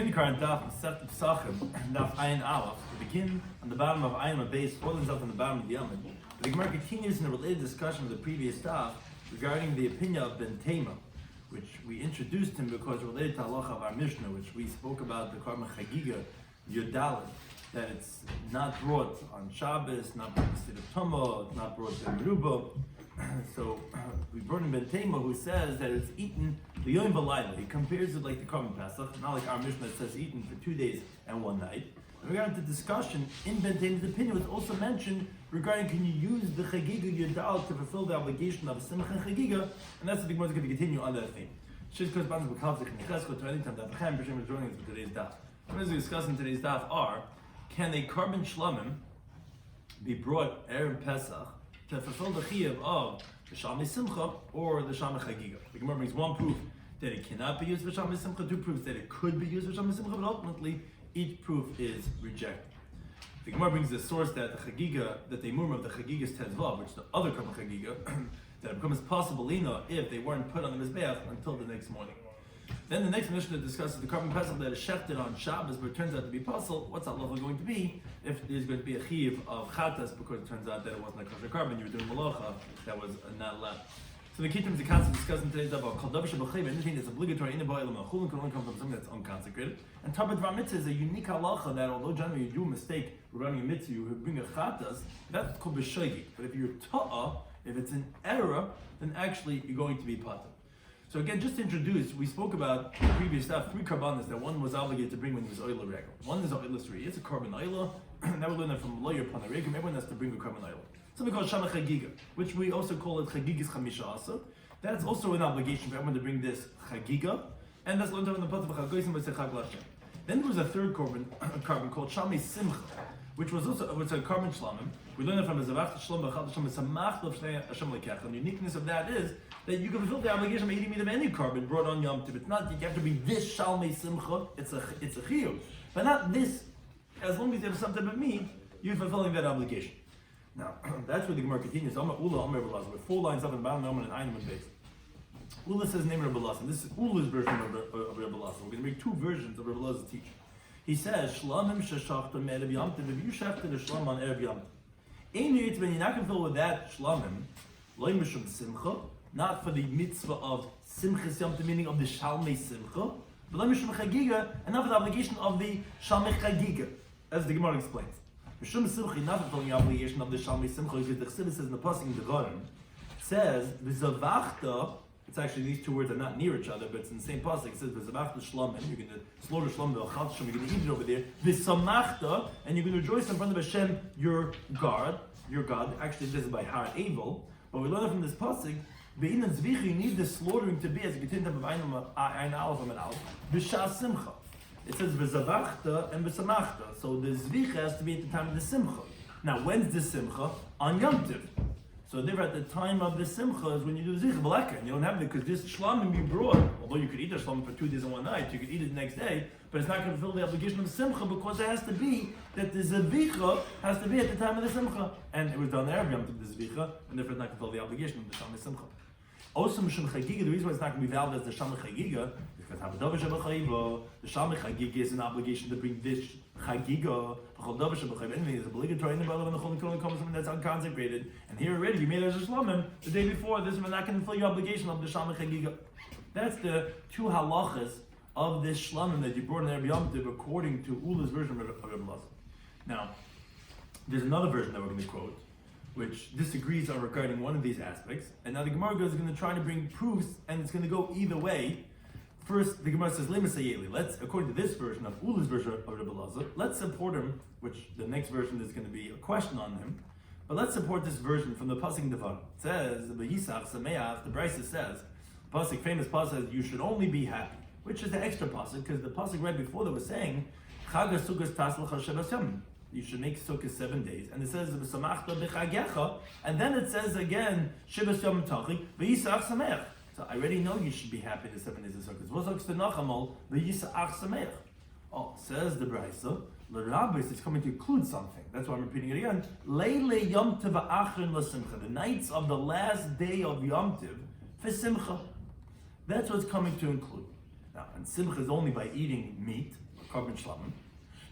begin the current Daf Pesachim Daf Ayin Aleph. We begin on the bottom of Ayin base, holding up on the bottom of the Yomim. The Gemara continues in a related discussion of the previous Daf regarding the opinion of Ben Tema, which we introduced him because related to halacha of our Mishnah, which we spoke about the Karma Chagiga Yodalit, that it's not brought on Shabbos, not brought instead of Tomo, not brought in Meruba. So we brought in Ben Tema, who says that it's eaten the Yom V'Layla. He compares it like the Karban Pesach, not like our Mishnah that says eaten for 2 days and 1 night. And we got into discussion in Ben Tema's opinion was also mentioned regarding can you use the Chagiga Yodal to fulfill the obligation of a Simcha Chagiga, and that's what the Gemara is going to continue on that theme. Shis corresponds with Kalzich and Yechesko to any time that Pesachim is joining us for today's Daf. What we discuss in today's Daf are, can a Karban Shlamim be brought Erev Pesach to fulfill the chiyuv of the Shalmei Simcha or the Shalmei Chagiga? The Gemara brings one proof that it cannot be used for Shalmei Simcha, 2 proofs that it could be used for Shalmei Simcha, but ultimately each proof is rejected. The Gemara brings the source that the Chagiga, that the murmur of the Chagiga's Tezvav, which the other Karban Chagiga, that it becomes possible if they weren't put on the Mizbeach until the next morning. Then the next Mishnah discusses the Karban Pesach that is shechted on Shabbos, but it turns out to be possible. What's halacha going to be if there's going to be a chiyuv of chatas because it turns out that it wasn't a kosher carbon, you were doing malacha that was not allowed. So the key terms of concept discussed in today's Daf are anything that's obligatory in the Ba'il Ma'chulin can only come from something that's unconsecrated. And Tabbat Var Mitzvah is a unique halacha that although generally you do a mistake regarding a mitzvah, you bring a chatas, that's called b'shoigi. But if you're ta'ah, if it's an error, then actually you're going to be patur. So again, just to introduce, we spoke about the previous stuff, 3 karbanas that one was obligated to bring when he was oila regal. One is oila 3. It's a karban oila. Now we learn that from lawyer panaregim. Everyone has to bring a karban oila. Something called shama chagiga, which we also call it chagigas chamisha asa. That's also an obligation for everyone to bring this chagiga, and that's learned in the pasuk of chagosim v'sechag l'Hashem. Then there was a third carbon called shamei simcha, which was also a carbon shlamim. We learned it from the zavach shlam b'chal shem samach l'v shnei Hashem lekech. And the uniqueness of that is that you can fulfill the obligation of eating meat of any carbon brought on Yom Tov. It's not you have to be this shalmei simcha. It's a chiyuv, but not this. As long as you have something of meat, you're fulfilling that obligation. Now that's where the Gemara continues. Amar Ula, Amar Rabbi Lazar, with 4 lines up and bottom, Amar and Einam and base. Ula says the name of Rabbi Lazar. This is Ula's version of Rabbi Lazar. We're going to make 2 versions of Rabbi Lazar's teaching. He says, Shlamim sheshachtam erev Yom Tov. If you shechted a shlam on erev Yom Tov, when you're not going to fill with that shlamim, loy mishum simcha, not for the mitzvah of simchas Yom Tov, meaning of the shalmei simcha, but loy mishum chagiga, and not for the obligation of the shalmei chagiga, as the Gemara explains. Mishum simcha, not fulfilling the obligation of the shalmei simcha, because the Chassidus says in the pasuk in the Gorim, says v'zavachta. It's actually these 2 words are not near each other, but it's in the same pasuk. It says v'zavachta shlamim. You're going to slaughter shlam v'chal you're going to eat it over there. V'samachta, and you're going to rejoice in front of Hashem, your God. Actually, this is by Har Evil, but we learn it from this pasuk. Be'inan zvicha, you need the slaughtering to be as a continued of ein aleph and aleph. B'shas simcha. It says v'zavachta and v'samachta. So the zvicha has to be at the time of the simcha. Now, when's the simcha? On Yom Tov. So therefore, at the time of the simcha is when you do zicha b'leka, and you don't have it because this shlamim you brought. Although you could eat the shlamim for 2 days and 1 night, you could eat it the next day, but it's not going to fulfill the obligation of simcha because it has to be that the zavicha has to be at the time of the simcha, and it was done there Yom Tov the zavicha, and therefore it's not going to fulfill the obligation of the shalmei simcha. Also, mishum chagiga, the reason why it's not going to be valid as the shalmei chagiga is because the shalmei chagiga is an obligation to bring this chagiga. Anything is obligatory in the Bala when the Chol Nikol comes something that's unconsecrated. And here already you made it as a shlamim the day before. This is not going to fulfill your obligation of the shalmei chagiga. That's the 2 halachas of this shlamim that you brought in Erev Yom Tov according to Ula's version of Rabbi Lazar. Now, there's another version that we're going to quote, which disagrees on regarding one of these aspects. And now the Gemara is going to try to bring proofs, and it's going to go either way. First, the Gemara says, let's, according to this version of Ula's version of Rabbi Lazar, let's support him, which the next version is going to be a question on him, but let's support this version from the Pesachim Daf. It says, the Brisa says, Pasuk, famous pasuk says, you should only be happy, which is the extra pasuk, because the pasuk right before that was saying, Chag HaSukkos tas l'cha shebas yomim. You should make sukkah 7 days, and it says v'samachta b'chagecha, and then it says again shebas yomim tachi v'yisach sameach. So I already know you should be happy the 7 days of sukkahs. V'zok stenachamol v'yisach sameach. Oh, says the Brisa, the rabbis is coming to include something. That's why I'm repeating it again. Leile Yom Tov achrin l'simcha. The nights of the last day of Yom Tov for simcha. That's what's coming to include. Now, and simcha is only by eating meat, carbon shlamim.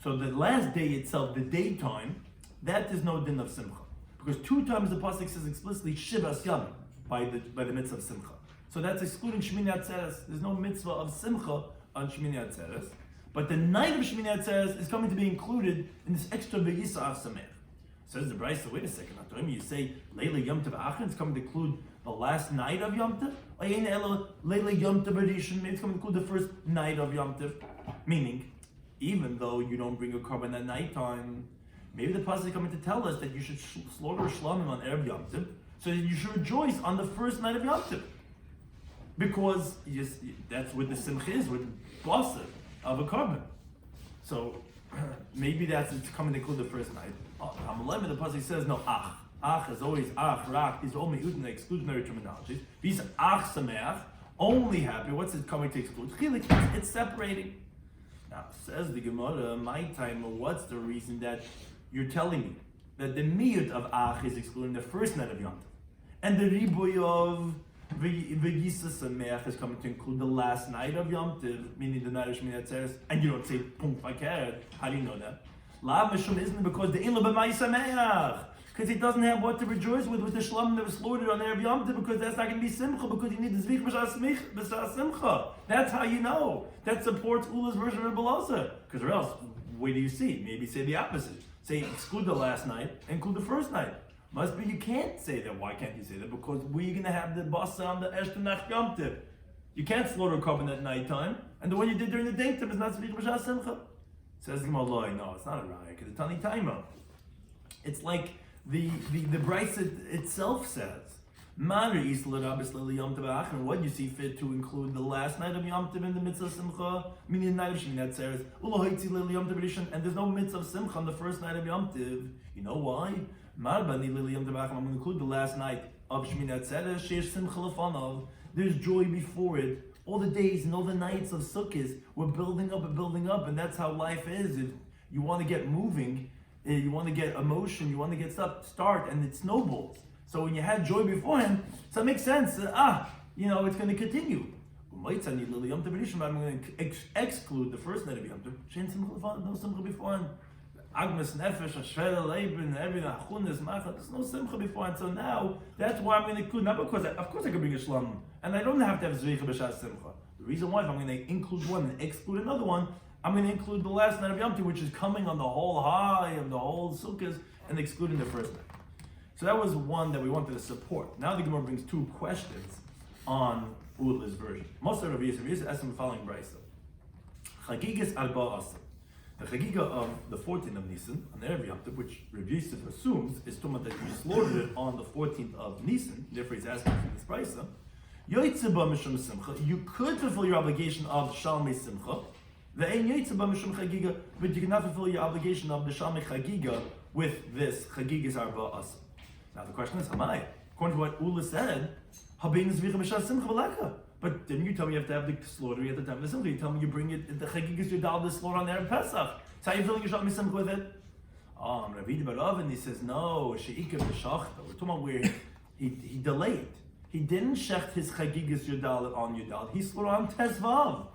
So the last day itself, the daytime, that is no din of simcha. Because 2 times the pasuk says explicitly shivas yamim by the mitzvah of simcha. So that's excluding Shmini Atzeres. There's no mitzvah of simcha on Shmini Atzeres. But the night of Shmini Atzeres is coming to be included in this extra V'yisa'af Sameach. Says the Brisa, wait a second, you say Leila Yom Tov Achron is coming to include the last night of Yom Tov? Leila Yom Tov Rishon, maybe it's coming to include the first night of Yom Tov. Meaning, even though you don't bring a carbon at nighttime, maybe the pasuk is coming to tell us that you should slaughter a shlamim on Erev Yom Tov, so that you should rejoice on the first night of Yom Tov. Because that's what the simcha is, with blossom of a carbon. So maybe it's coming to include the first night. The pasuk says no. Ach is always rak. These are all meutin exclusionary terminologies. These ach sameach, only happy. What's it coming to exclude? It's separating. Now says the Gemara, my time. What's the reason that you're telling me that the miyut of ach is excluding the first night of Yom Tov, and the riboy of V'yisa Sameach is coming to include the last night of Yom Tov, meaning the night of Shmini Atzeres, and you don't say Punkt Vakeret? How do you know that? Lav Mishum isn't because the Ila B'mai Sameach, because he doesn't have what to rejoice with the shlam that was slaughtered on Erev Yom Tov, because that's not going to be Simcha, because you need the Zvich B'Shas Simcha. That's how you know. That supports Ula's version of Belazar. Because or else, where do you see? Maybe say the opposite. Say exclude the last night, include the first night. Must be you can't say that. Why can't you say that? Because we're going to have the basa on the Eshtanach Yom Tov. You can't slaughter a carbon at nighttime, and the one you did during the daytime is not Tzvich B'Shas Simcha. Says the Gemara, no, it's not a raya, because it's Tani Taima. It's like the Brisa itself says, Mari Isla Rabbis Lili Yom Tov Achron, what you see fit to include the last night of Yom Tov in the mitzvah of Simcha, meaning the night of Shmini Atzeres, Ula Hoitzi Lili Yom Tov Rishon, and there's no mitzvah of Simcha on the first night of Yom Tov. You know why? I'm going to include the last night of Shmini Atzeres, Sheish Simcha Lefanov. There's joy before it. All the days and all the nights of Sukkot, we're building up, and that's how life is. If you want to get moving, you want to get emotion, you want to get stuff, start, and it snowballs. So when you had joy beforehand, so it makes sense. It's going to continue. I'm going to exclude the first night of Yom Tov. Shein Simcha Lefanov, no Simcha beforehand. Agmas Nefesh, Ashveda Leben, everything, Achunas, Machat, there's no Simcha before, and so now, that's why I'm going to include, not because, of course I can bring a Shlam, and I don't have to have Zveicha B'Shas Simcha. The reason why, if I'm going to include one and exclude another one, I'm going to include the last night of Yom Tov, which is coming on the whole high of the whole Sukkot, and excluding the first night. So that was one that we wanted to support. Now the Gemara brings 2 questions on Ula's version. Most of Rabbi Yisrael asked him the following brisa. Chagigas Arba Asa. The Chagiga of the 14th of Nisan, on Erev Yom Tov, which Rabbi Yisrael assumes is Tumah that you slaughtered it on the 14th of Nisan, therefore he's asking for this brisa. Yoitze ba mishum simcha, you could fulfill your obligation of Shalmei Simcha, ve'ein yoitze ba mishum Chagiga, but you cannot fulfill your obligation of the Shalmei Chagiga with this Chagigas Arba Asa. Now the question is, Hamai, according to what Ula said, Habein Zvich B'Shas Simcha V'Leka. But didn't you tell me you have to have the slaughter at the time of the simcha? You tell me you bring it, the chagigas yudal, the slaughter on there in Pesach. So how are you filling your shalmi simcha with it? Rabbi Barov, and he says, no, she'ikah b'shachta. We're talking about where he delayed. He didn't shecht his chagigas yudal on yudal. He slaughtered on tesvav.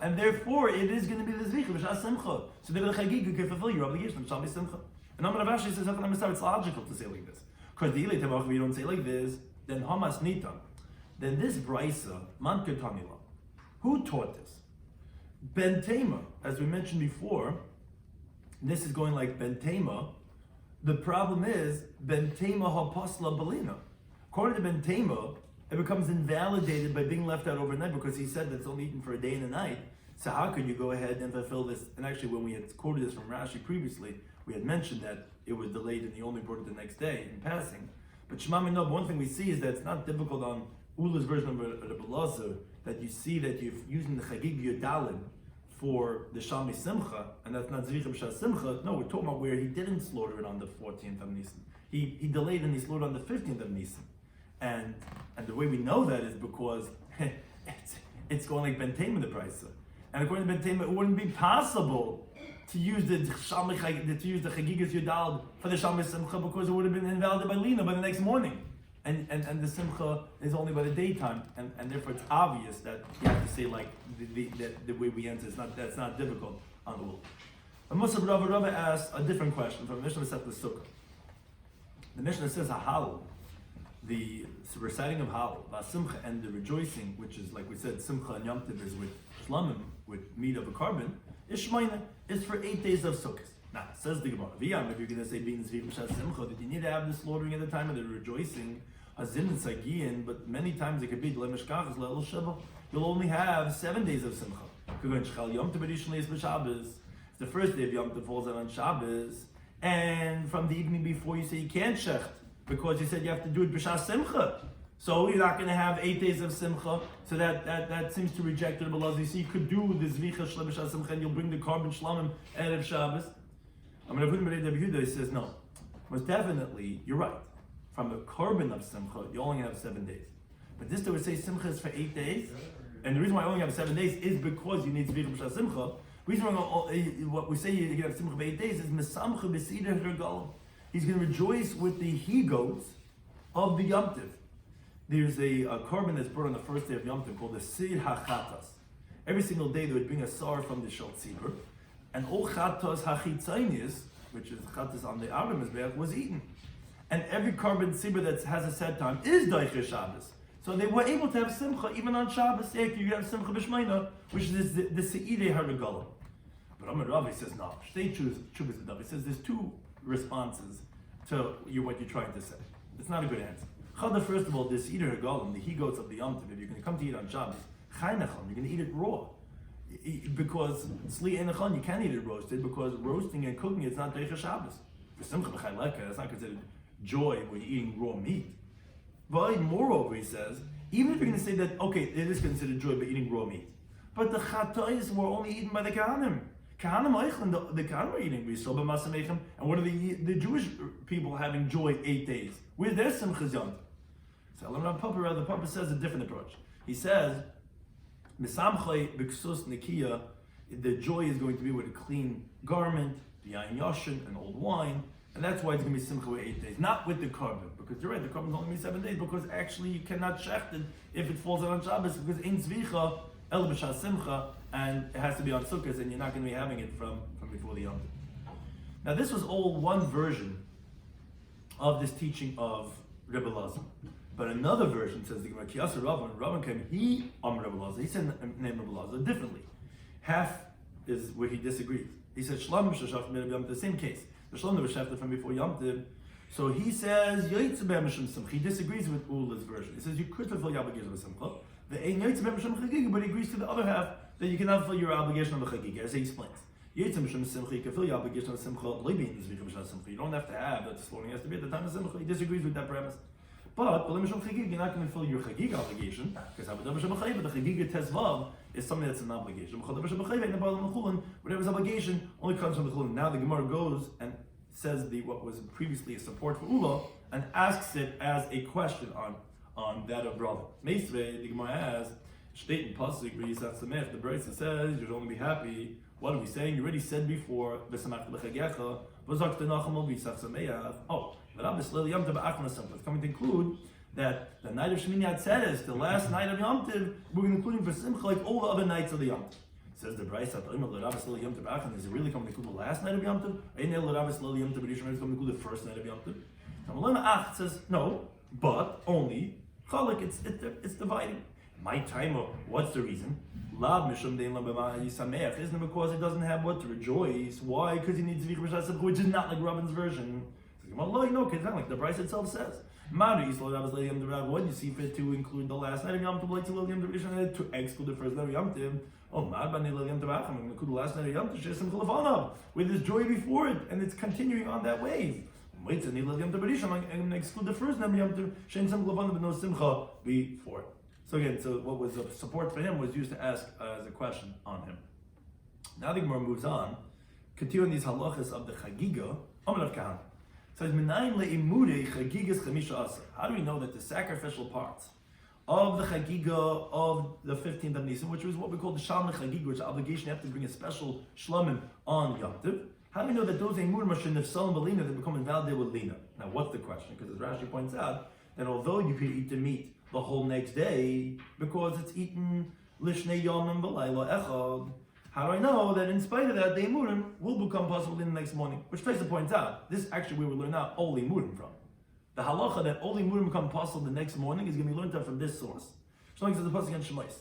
And therefore, it is going to be the zvich b'shas simcha. So the chagiga can fulfill your obligation of shalmi simcha. And Amar Rav Ashi says, it's logical to say like this. Because the ilay tavach, we don't say like this, then hamas nitam. Then this brisa, man ketanila, who taught this? Ben Tema, as we mentioned before, this is going like Ben Tema. The problem is Ben Tema hapasla balina. According to Ben Tema, it becomes invalidated by being left out overnight because he said that it's only eaten for a day and a night. So how could you go ahead and fulfill this? And actually, when we had quoted this from Rashi previously, we had mentioned that it was delayed and he only brought it the next day in passing. But Shema Minov, one thing we see is that it's not difficult on Ula's version of the Belazar, that you see that you're using the Chagig Yodalim for the Shalmei Simcha, and that's not Zvich B'Shas Simcha. No, we're talking about where he didn't slaughter it on the 14th of Nisan. He delayed and he slaughtered on the 15th of Nisan. And the way we know that is because it's going like Ben Tema the Brisa. And according to Ben Tema, it wouldn't be possible to use the Chagigas Yodal for the Shalmei Simcha because it would have been invalidated by Lina by the next morning. and the simcha is only by the daytime, and therefore it's obvious that you have to say like the way we answer that's not difficult on the rule. But Musab Rava asked a different question from Mishnah Masech Sukkah. The Mishnah says Hahal, the reciting of Hallel, Simcha, and the rejoicing, which is like we said, Simcha and Yom Tov is with shlamim, with meat of a carbon, is Shmeina, is for 8 days of Sukkot. Now, says the Gemara, V'yam, if you're going to say Bin Zvi B'Shas Simcha, that you need to have the slaughtering at the time of the rejoicing, Hazin and Sagiyin, but many times it could be Lemeshkachas, Le'el Sheva, you'll only have 7 days of Simcha. Yom Tov Rishon is B'Shabbos, the first day of Yom Tov falls out on Shabbos, and from the evening before you say you can't shecht, because you said you have to do it b'shas simcha. So you're not going to have 8 days of simcha, so that seems to reject it. So you could do the zvicha shlam b'shas simcha, and you'll bring the carbon shlamim erev Shabbos. I'm going to put Rabbi Yehuda, he says no. Most definitely, you're right. From the carbon of simcha, you only have 7 days. But this, they would say simcha is for 8 days, and the reason why I only have 7 days is because you need zvicha b'shas simcha. The reason why what we say you can have simcha for 8 days is mesamcha b'sideh regalim. He's going to rejoice with the he-goats of the Yom Tov. There's a carbon that's brought on the first day of Yom Tov called the Sir HaChatas. Every single day they would bring a sar from the Shal Tzibur, and all Chatas HaChitzainis, which is Chatas on the outer Mizbeach, was eaten. And every carbon Tzibur that has a set time is Daicher Shabbos. So they were able to have Simcha even on Shabbos. You could have Simcha B'Shmeina, which is the Se'idei HaRegalim. But Amar Rav says no. Shtei Chuvas V'Dav. He says there's two responses to what you're trying to say. It's not a good answer. Chada, first of all, this eater regalim, the he-goats of the Yom Tov, if you're going to come to eat on Shabbos, chaynachon, you're going to eat it raw. Because sli enachon, you can't eat it roasted, because roasting and cooking is not deicha Shabbos. For simcha b'chayleka, that's not considered joy when you're eating raw meat. But moreover, he says, even if you're going to say that, okay, it is considered joy by eating raw meat, but the chatayis were only eaten by the Kahanim. The Kahanim are eating Yisrael b'masamechem, and what are the Jewish people having joy 8 days? Where's their Simchas Yom Tov? So the Papa says a different approach. He says, Misamchay b'ksus nikiya, the joy is going to be with a clean garment, the yain yashin, and old wine, and that's why it's going to be Simcha with 8 days, not with the carbon, because you're right, the carbon is only 7 days, because actually you cannot shecht it if it falls out on Shabbos, because in Zvicha, El B'Shas Simcha, and it has to be on Sukkot, and you're not going to be having it from before the Yom Tov. Now this was all one version of this teaching of Rebbe Lazar. But another version says the Gemara, Kiyasa Rav, when Rav came, he Rebbe Lazar, he said name Rebbe Lazar differently. Half is where he disagrees. He said Shlam B'Shashaf Yom Tov, the same case. The Shlam was shafted from before Yom Tov. So he says Yoytze B'Mishum Simcha. He disagrees with Ula's version. He says you could fulfill your obligation of Simcha. But he agrees to the other half that you cannot fulfill your obligation of a chagiga, as he explains. You can fulfill your obligation of simcha. You don't have to have that. The slaughtering has to be at the time of simcha. He disagrees with that premise. But you're not going to fulfill your chagiga obligation, because the chagiga tezvav is something that's an obligation. Whatever's obligation only comes from the chulin. Now the Gemara goes and says what was previously a support for Ula and asks it as a question on that of brother. Meisvei, the Gemara asks, State in Pasuk, the Brisa says you should only be happy. What are we saying? You already said before, oh, but it's coming to include that the night of Shemini Atzeres, the last night of Yom Tov, we're including for Simcha like all the other nights of the Yom Tov. Says the Brisa, is it really coming to include the last night of Yom Tov? Is it coming to include the first night of Yom Tov? Says no, but only Chalik, it's dividing. My time, what's the reason? Lab Mishum Dein Labama Yisameach isn't because it doesn't have what to rejoice. Why? Because he needs to be which is not like Rabban's version. Well, no, because it's not like the Bryce itself says. What do you see fit to include the last night of Yom Tov, to exclude the first night of Yom Tov? Oh, I'm going to include the last night of Yom Tov, with this joy before it, and it's continuing on that wave. I'm going to exclude the first night of Yom Tov, but no Simcha before it. So again, what was the support for him was used to ask as a question on him. Now the Gemara moves on, continuing these halachas of the chagiga, Amar of Kahan. So how do we know that the sacrificial parts of the chagiga of the 15th of Nisan, which was what we call the shalmei chagiga, which is the obligation you have to bring a special shlamim on Yom Tov, how do we know that those emur mashin nefsalim b'lina that become invalidated with lina? Now what's the question? Because as Rashi points out, that although you could eat the meat the whole next day, because it's eaten lishnei yomim v'layla echad, how do I know that in spite of that, the imurim will become possible in the next morning? Which Taisa points out, this actually we will learn out all imurim from. The halacha that all imurim become possible the next morning is going to be learned out from this source. Shlomo says the pasuk in Shemais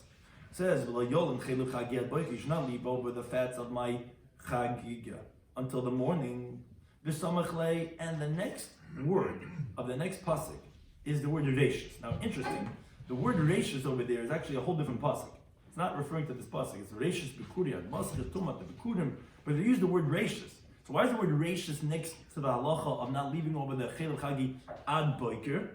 says, "V'lo yolim chelu chagiat boiki." You should not leap over the fats of my chagiga until the morning. V'samachlei, and the next word of the next pasuk is the word reishis. Now, interesting, the word reishis over there is actually a whole different pasuk. It's not referring to this pasuk. It's reishis b'kuriyat, masach tumat b'kurim, but they use the word reishis. So why is the word reishis next to the halacha of not leaving over the chelu chagi ad boiker?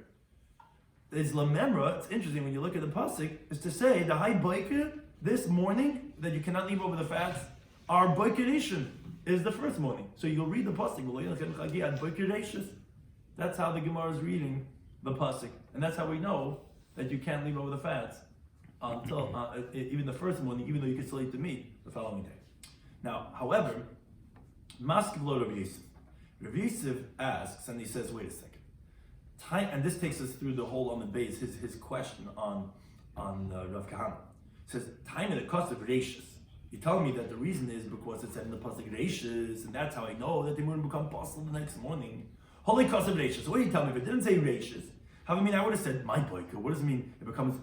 It's lamemra. It's interesting when you look at the pasuk, is to say the high boiker this morning that you cannot leave over the fats. Our boiker nation is the first morning. So you'll read the pasuk. That's how the Gemara is reading the pasuk, and that's how we know that you can't leave over the fats until even the first morning, even though you can still eat the meat the following day. Now, however, Maskevlo Rabbi Yosef. Rabbi Yosef asks, and he says, "Wait a second." And this takes us through the whole on the base, his question on Rav Kahana. It says, "Time in the cost of Reishis." You tell me that the reason is because it said in the pasuk Reishis, and that's how I know that they wouldn't become possible the next morning. Holy cost of Reishis. So what do you tell me if it didn't say Reishis? How I mean, I would have said my boiker. What does it mean? It becomes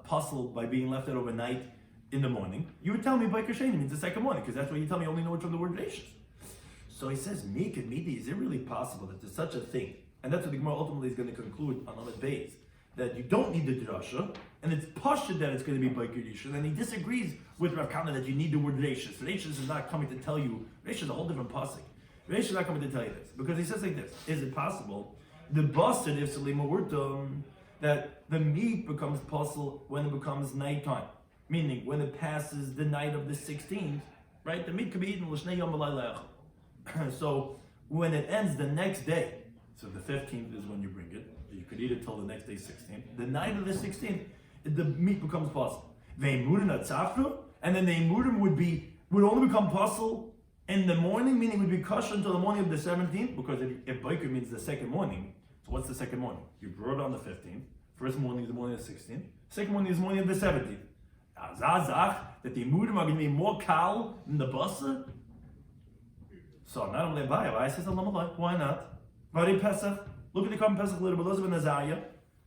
possible by being left out overnight in the morning. You would tell me boiker sheni means the second morning, because that's what you tell me. You only know it from the word Reishis. So he says, Mik and Midi, is it really possible that there's such a thing? And that's what the Gemara ultimately is going to conclude on Amud Beis, that you don't need the drasha, and it's pashut that it's going to be boiker yishur. And he disagrees with Rav Kahana that you need the word Reishis. Reishis is not coming to tell you. Reishis is a whole different pasuk. Reishis is not coming to tell you this, because he says like this: is it possible the based if that the meat becomes possible when it becomes nighttime, meaning when it passes the night of the 16th, right? The meat could be eaten l'shnei yom v'layla echad. So when it ends the next day, so the 15th is when you bring it. You could eat it till the next day, 16th. The night of the 16th, the meat becomes possible. And then the imurim would only become possible in the morning, meaning it would be kosher until the morning of the 17th, because if boiker means the second morning, so what's the second morning? You brought it on the 15th. First morning is the morning of the 16th. Second morning is the morning of the 17th. Azazach, that the imurim are going to be more kal than the basa. So not only I says, why not? Vari Pesach. Look at the Korban Pesach later, but those of Nazariah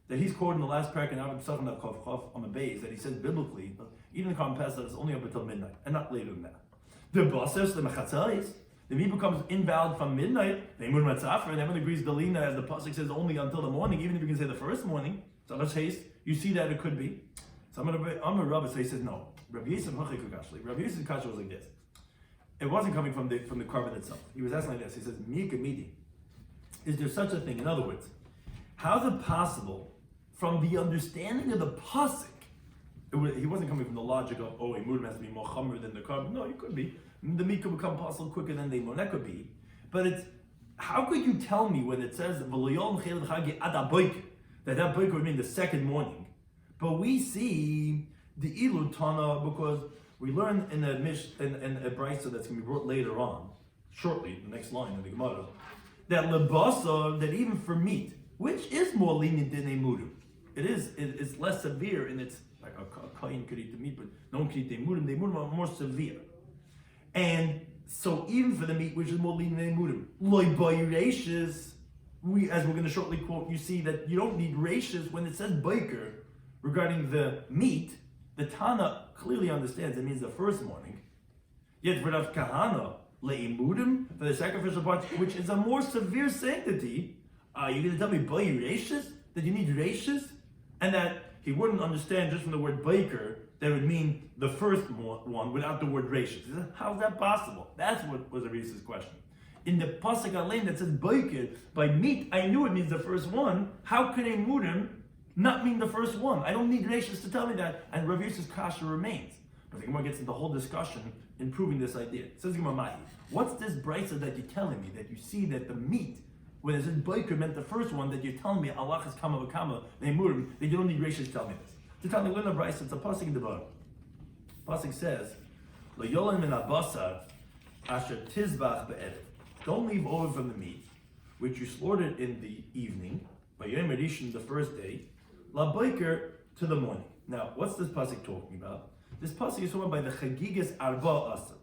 that he's quoted in the last parak in Avim Pesachim Daf on the base that he says biblically, even the Korban Pesach is only up until midnight and not later than that. The Basas, the Mechatzais, the meat becomes invalid from midnight. The Imun Matzafra, and everyone agrees Delina, as the pasuk says, only until the morning. Even if you can say the first morning, so let's haste. You see that it could be. So I'm a Rabbi, so he says no. Rabbi Yosef Rabbi Yosef's kasha was like this. It wasn't coming from the Korban itself. He was asking like this. He says, Mika Midi. Is there such a thing? In other words, how is it possible from the understanding of the pasuk? He wasn't coming from the logic of, a murim has to be more chamer than the korban. No, it could be. The meat could become possible quicker than the imun. That could be. But it's, how could you tell me when it says that that boiker would mean the second morning? But we see the ilutana because we learn in a brisa that's going to be brought later on, shortly, the next line in the Gemara, that lebasa, that even for meat, which is more lenient than a murim, it's less severe in its, like a kohen could eat the meat, but no one could eat the murim. The murim are more severe. And so even for the meat, which is more lenient than a murim, loy boy reishis, as we're going to shortly quote, you see that you don't need reishis when it says boiker regarding the meat. The Tana clearly understands it means the first morning. Yet for Rav Kahana, le'imudim, for the sacrificial parts, which is a more severe sanctity, you're going to tell me boy reishis, that you need reishis? And that he wouldn't understand just from the word baker that it would mean the first one without the word reishis. How's that possible? That's what was Arisa's question. In the pasuk alein that says baker, by meat, I knew it means the first one. How could a murim not mean the first one? I don't need reishis to tell me that. And Rav Yosef's kasha remains. But the Gemara gets into the whole discussion in proving this idea. It says Gemara, what's this brisa that you're telling me that you see that the meat, when it says boiker meant the first one, that you're telling me Allah is kama v'kama ne'emurim, that you don't need reishis to tell me this. To tell me, learn a brisa, it's a pasuk in the bottom. Pasuk says, Lo yolim min abasar asher tizbach be'erev. Don't leave over from the meat, which you slaughtered in the evening, by Yom Rishon, the first day, la boiker, to the morning. Now, what's this pasuk talking about? This pasuk is talking about by the chagigas arba asa,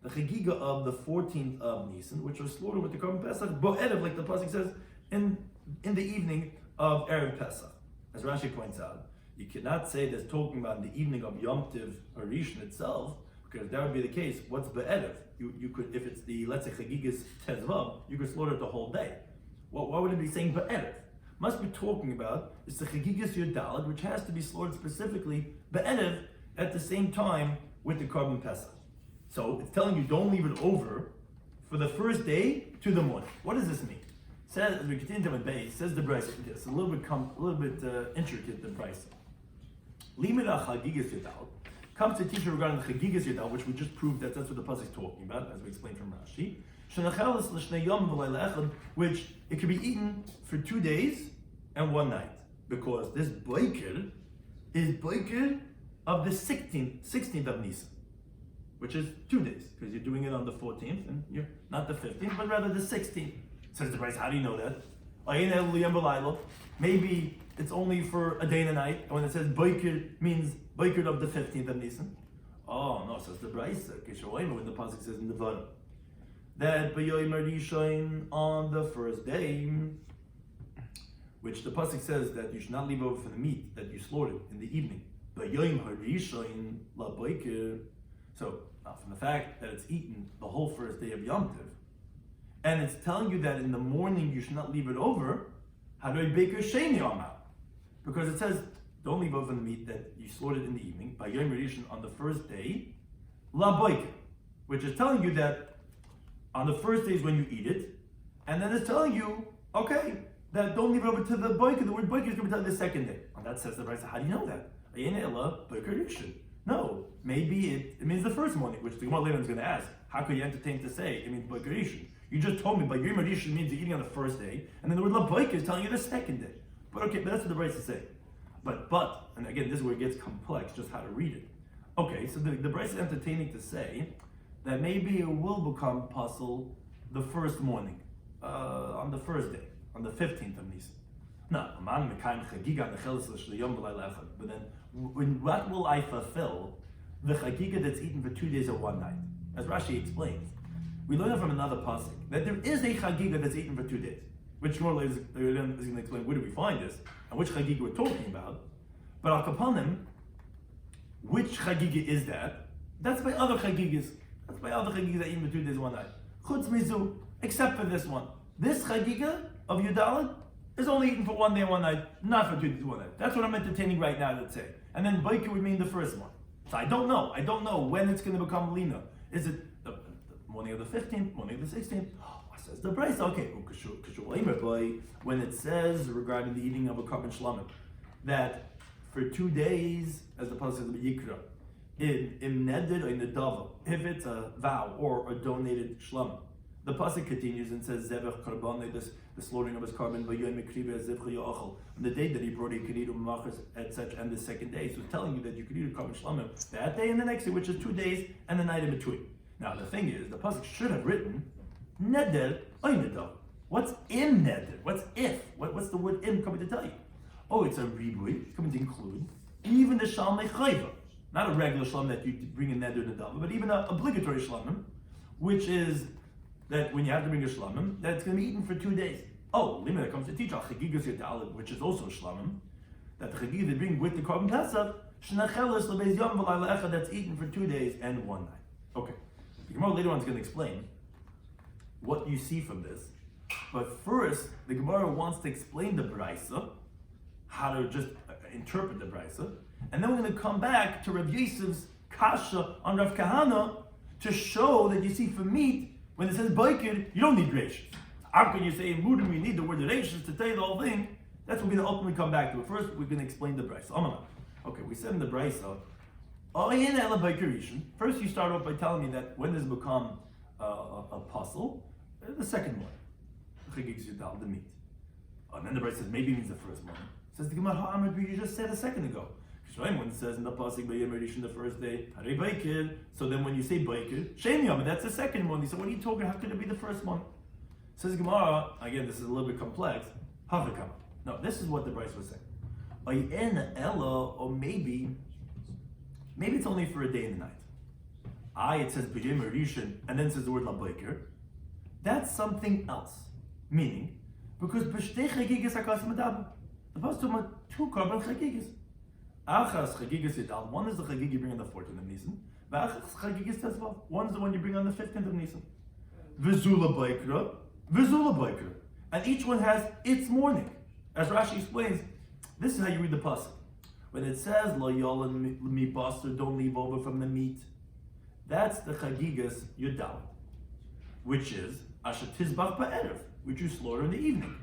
the chagiga of the 14th of Nisan, which was slaughtered with the korban Pesach, bo'erev, like the pasuk says, in the evening of Erev Pesach. As Rashi points out, you cannot say that's talking about the evening of Yom Tiv or Rishon itself, because if that would be the case, what's be'erev? You could, if it's the, let's say, chagigas tezvav, you could slaughter it the whole day. Well, why would it be saying be'erev? Must be talking about is the chagigas yudalad, which has to be slaughtered specifically be'erev at the same time with the korban Pesach. So it's telling you don't leave it over for the first day to the morning. What does this mean? Says, as we continue to base, says the Bryce, it's a little bit intricate, the Bryce. Limida chagigas yudal comes to teach you regarding the chagigas yudal, which we just proved that that's what the pasuk is talking about, as we explained from Rashi. Which it can be eaten for 2 days and 1 night, because this boiker is boiker of the 16th of Nisan, which is 2 days, because you're doing it on the 14th and you're not the 15th, but rather the 16th. Says the Bryce, how do you know that? Maybe it's only for a day and a night, and when it says boiker means boiker of the 15th of Nisan. Oh no, says the Bryce, when the pasuk says in the Vara that Yom Rishon on the first day, which the pasuk says that you should not leave over for the meat that you slaughtered in the evening. Yom Rishon la boiker. So from the fact that it's eaten the whole first day of Yom Tiv, and it's telling you that in the morning you should not leave it over, how do I baker sheni out? Because it says don't leave over the meat that you slaughtered in the evening by Yom Rishon on the first day, la boiker, which is telling you that on the first day is when you eat it, and then it's telling you, okay, that don't leave it over to the boiker. The word boiker is going to be telling the second day. And that says the Bryce, how do you know that? No, maybe it means the first morning, which the Gemara later is going to ask. How could you entertain to say it means boiker rishon? You just told me, but Yom Rishon means you're eating on the first day, and then the word la boiker is telling you the second day. But okay, but that's what the Bryce is saying. But, and again, this is where it gets complex, just how to read it. Okay, so the Bryce is entertaining to say that maybe it will become puzzle the first morning, on the first day, on the 15th of Nisan. No, but then, what will I fulfill the chagiga that's eaten for 2 days or 1 night? As Rashi explains, we learn from another pasuk that there is a chagiga that's eaten for 2 days, which more is going to explain where do we find this and which chagiga we're talking about. But al kapanim, which chagiga is that? That's by other chagigas. That's by other chagigas that eaten for 2 days, 1 night. Chutz mizu, except for this one. This chagiga of Yudalad is only eaten for 1 day and 1 night, not for 2 days, 1 night. That's what I'm entertaining right now, let's say. And then boiker would mean the first one. So I don't know. I don't know when it's going to become lina. Is it the morning of the 15th, morning of the 16th? What says the Bryce? Okay. When it says regarding the eating of a korban shlamim, that for 2 days, as the pasuk says in Yikra, in neder or in the dava, if it's a vow or a donated shlamim, the pasuk continues and says zevach karban, the slaughtering of his korban on the day that he brought a keridu machas etc. and the second day. So it's telling you that you could eat a korban shlamim that day and the next day, which is 2 days and the night in between. Now the thing is, the pasuk should have written neder oinedov. What's in neder? What's if? What's the word in coming to tell you? Oh, it's a ribui. It's coming to include even the shalmei chayva. Not a regular shlam that you bring in neder and dava, but even an obligatory shlamim, which is that when you have to bring a shlamim, that it's going to be eaten for 2 days. Oh, limit comes to teach al chagigas yadalid, which is also shlamim, that the chagigas they bring with the korban pesach, shnachelis lebeis yom v'layla echad, that's eaten for 2 days and 1 night. Okay, the Gemara later on is going to explain what you see from this, but first the Gemara wants to explain the brisa, how to just interpret the brisa, and then we're going to come back to Rav Yosef's kasha on Rav Kahana to show that you see for meat, when it says boiker, you don't need rashis. How can you say in Mudim you need the word rashis to tell you the whole thing? That's what we're going to ultimately come back to. But first, we're going to explain the brisa. Okay, we said in the brisa, first you start off by telling me that when does it become a puzzle? The second one. The meat. And then the brisa says maybe it means the first one. Says the Gemara, you just said a second ago. When it says in the pasuk by Yom Rishon the first day, Harei Boiker. So then when you say Boiker, Shem Yom, that's the second one. He said, what are you talking? How could it be the first one? Says Gemara, again, this is a little bit complex. Havakam. No, this is what the Bryce was saying. Or maybe it's only for a day and a night. It says B'yom Rishon, and then it says the word Laboiker. That's something else. Meaning, because B'shtei Chagigas HaKasim Adab, the Pasuk talking about two carbon Chagigas. Achas Chagigas Yidal, one is the Chagig you bring on the 14th of Nisan, V'achas Chagigas Tezvav, one is the one you bring on the 15th of Nisan. V'zula Baikra, and each one has its morning. As Rashi explains, this is how you read the pasuk. When it says Lo Yolan Mi Basar, don't leave over from the meat, that's the Chagigas Yudal, which is Asher Tizbach Ba'erev, which you slaughter in the evening.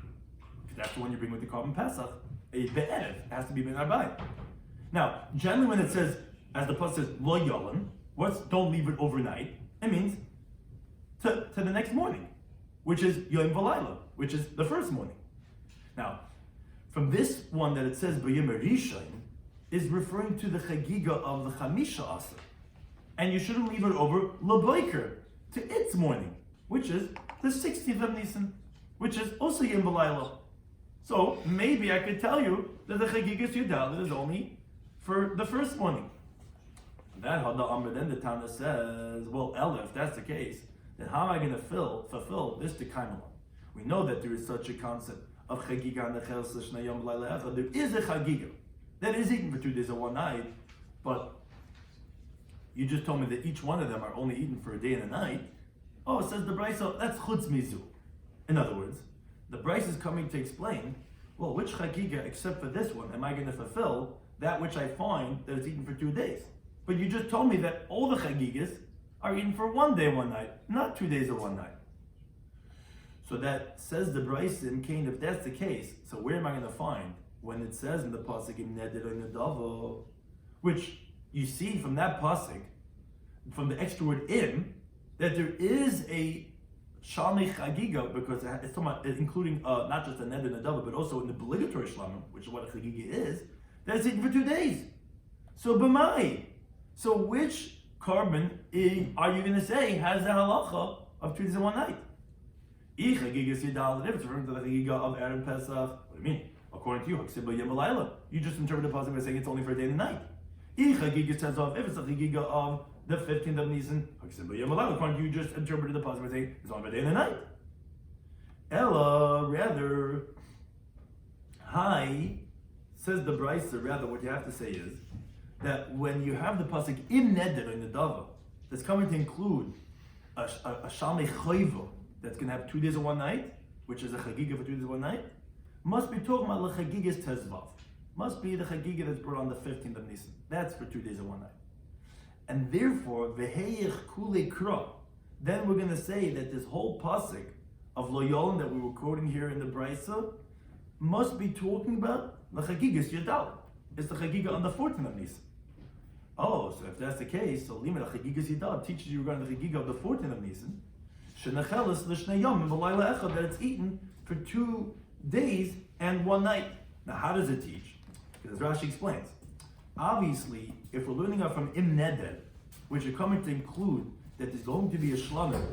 That's the one you bring with the carbon Pesach. Be'erev has to be Ben Arbai. Now, generally when it says, as the pasuk says Lo Yolan, what's don't leave it overnight? It means to the next morning, which is Yom V'Layla, which is the first morning. Now, from this one that it says B'yom Rishon is referring to the Chagiga of the Chamisha Asar. And you shouldn't leave it over Laboiker, to its morning, which is the 16th of Nisan, which is also Yom V'Layla. So maybe I could tell you that the Chagigas Yudal is only for the first morning. That Hada Amr, then the Tana says, well, Ella, if that's the case, then how am I going to fulfill this Tekaimon? We know that there is such a concept of Chagiga Nechel Shnei Yom V'Layla Echad. There is a Chagiga that is eaten for 2 days or 1 night, but you just told me that each one of them are only eaten for a day and a night. Oh, it says the Brisa, that's Chutz Mizu. In other words, the Brisa is coming to explain, well, which Chagiga, except for this one, am I going to fulfill that which I find that is eaten for 2 days? But you just told me that all the Chagigas are eaten for 1 day, 1 night, not 2 days or 1 night. So that says the Brisa in Cain, if that's the case, so where am I going to find when it says in the pasuk in Neder or Nedavo, which you see from that pasuk, from the extra word im, that there is a Shalmei Chagiga, because it's talking about including not just the Neder Nedavo, but also an obligatory Shlamim, which is what a Chagiga is, that is eaten for 2 days. So b'mai. So which carbon are you going to say has the halacha of 2 days and 1 night? If it's referring to the Chagiga of Erev Pesach, what do you mean? According to you, you just interpret the pasuk by saying it's only for a day and a night. If it's the Chagiga of the 15th of Nisan, according to you, just interpreted the pasuk by saying it's only for a day and a night. Ella, rather, says the Brisa, rather what you have to say is that when you have the pasuk im neder in the dava, that's coming to include a shalmei chayva that's going to have 2 days and 1 night, which is a chagiga for 2 days and 1 night, must be talking about the chagigas tezvav. Must be the chagiga that's brought on the 15th of Nisan. That's for 2 days and 1 night. And therefore, v'heyich kulei kra, then we're going to say that this whole pasuk of lo yolem that we were quoting here in the Brisa must be talking about the chagigas yadal. It's the chagiga on the 14th of Nisan. Oh, so if that's the case, so Lima, the chagigas yadal teaches you regarding the chagiga of the 14th of Nisan, shenechelis l'shnei yom v'layla echad, that it's eaten for 2 days and 1 night. Now, how does it teach? Because Rashi explains, obviously, if we're learning out from im neder, which are coming to include that there's going to be a shlamim,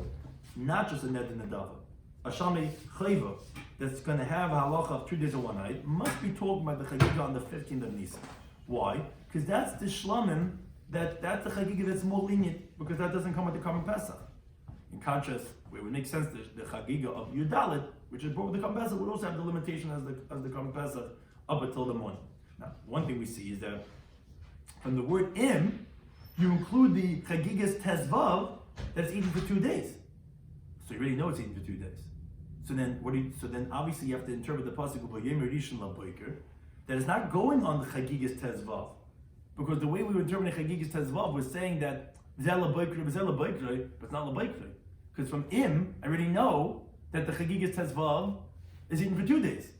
not just a neder nedava, a shalmei chayva that's going to have a halacha of 2 days and 1 night, must be talking about the chagiga on the 15th of Nisan. Why? Because that's the shlamim that's the chagiga that's more lenient, because that doesn't come with the common Pesach. In contrast, where it would make sense, the chagiga of Yudalit, which is brought with the common Pesach, would also have the limitation as the common Pesach up until the morning. Now, one thing we see is that from the word im, you include the chagigas tezvav that's eaten for 2 days. So you already know it's eaten for 2 days. So then obviously you have to interpret the pasuk of Yomei Rishon Laboiker that is not going on the chagigas tezvav, because the way we were interpreting chagigas tezvav was saying that zeh laboiker, but it's not laboiker. Because from im, I already know that the chagigas tezvav is eaten for 2 days.